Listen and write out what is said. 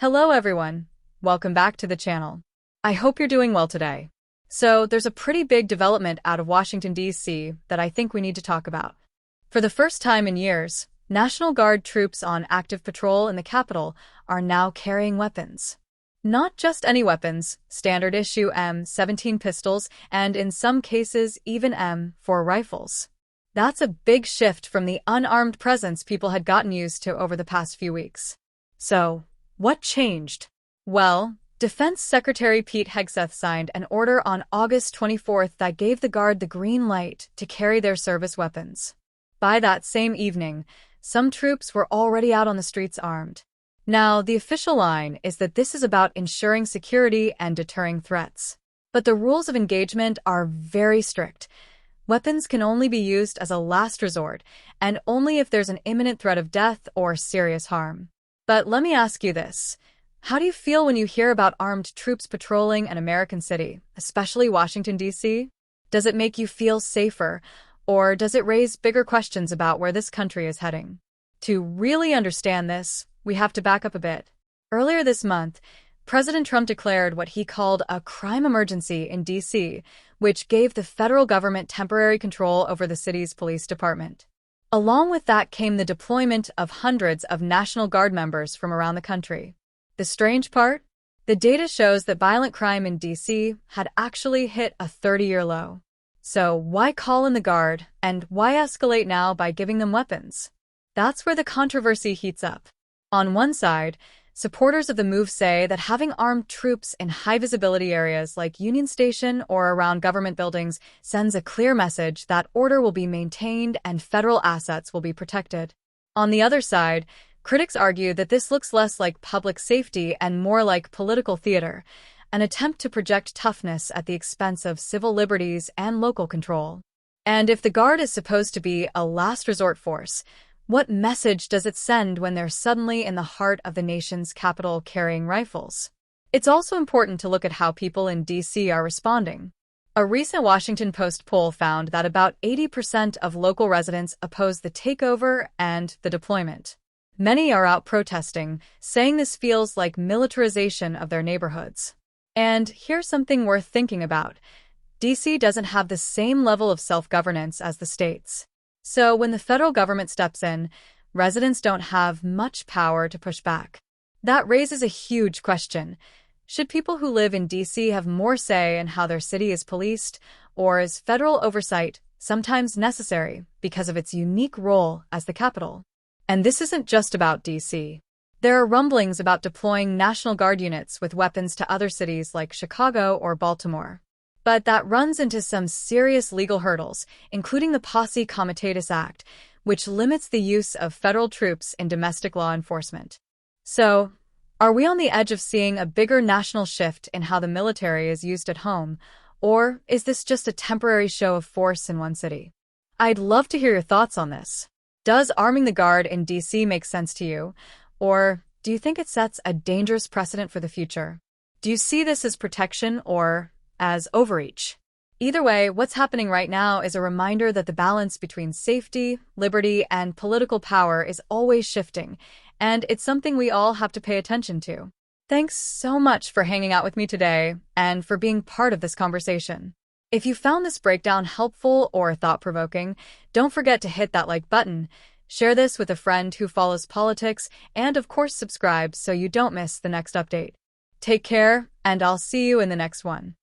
Hello everyone, welcome back to the channel. I hope you're doing well today. So, there's a pretty big development out of Washington, D.C. that I think we need to talk about. For the first time in years, National Guard troops on active patrol in the Capitol are now carrying weapons. Not just any weapons, standard issue M17 pistols, and in some cases even M4 rifles. That's a big shift from the unarmed presence people had gotten used to over the past few weeks. So, what changed? Well, Defense Secretary Pete Hegseth signed an order on August 24th that gave the Guard the green light to carry their service weapons. By that same evening, some troops were already out on the streets armed. Now, the official line is that this is about ensuring security and deterring threats. But the rules of engagement are very strict. Weapons can only be used as a last resort, and only if there's an imminent threat of death or serious harm. But let me ask you this. How do you feel when you hear about armed troops patrolling an American city, especially Washington, D.C.? Does it make you feel safer, or does it raise bigger questions about where this country is heading? To really understand this, we have to back up a bit. Earlier this month, President Trump declared what he called a crime emergency in D.C., which gave the federal government temporary control over the city's police department. Along with that came the deployment of hundreds of National Guard members from around the country. The strange part? The data shows that violent crime in D.C. had actually hit a 30-year low. So why call in the Guard, and why escalate now by giving them weapons? That's where the controversy heats up. On one side, supporters of the move say that having armed troops in high-visibility areas like Union Station or around government buildings sends a clear message that order will be maintained and federal assets will be protected. On the other side, critics argue that this looks less like public safety and more like political theater, an attempt to project toughness at the expense of civil liberties and local control. And if the Guard is supposed to be a last resort force, what message does it send when they're suddenly in the heart of the nation's capital carrying rifles? It's also important to look at how people in D.C. are responding. A recent Washington Post poll found that about 80% of local residents oppose the takeover and the deployment. Many are out protesting, saying this feels like militarization of their neighborhoods. And here's something worth thinking about. D.C. doesn't have the same level of self-governance as the states. So when the federal government steps in, residents don't have much power to push back. That raises a huge question. Should people who live in D.C. have more say in how their city is policed, or is federal oversight sometimes necessary because of its unique role as the capital? And this isn't just about D.C. There are rumblings about deploying National Guard units with weapons to other cities like Chicago or Baltimore. But that runs into some serious legal hurdles, including the Posse Comitatus Act, which limits the use of federal troops in domestic law enforcement. So, are we on the edge of seeing a bigger national shift in how the military is used at home, or is this just a temporary show of force in one city? I'd love to hear your thoughts on this. Does arming the Guard in D.C. make sense to you, or do you think it sets a dangerous precedent for the future? Do you see this as protection or as overreach? Either way, what's happening right now is a reminder that the balance between safety, liberty, and political power is always shifting, and it's something we all have to pay attention to. Thanks so much for hanging out with me today and for being part of this conversation. If you found this breakdown helpful or thought-provoking, don't forget to hit that like button, share this with a friend who follows politics, and of course subscribe so you don't miss the next update. Take care, and I'll see you in the next one.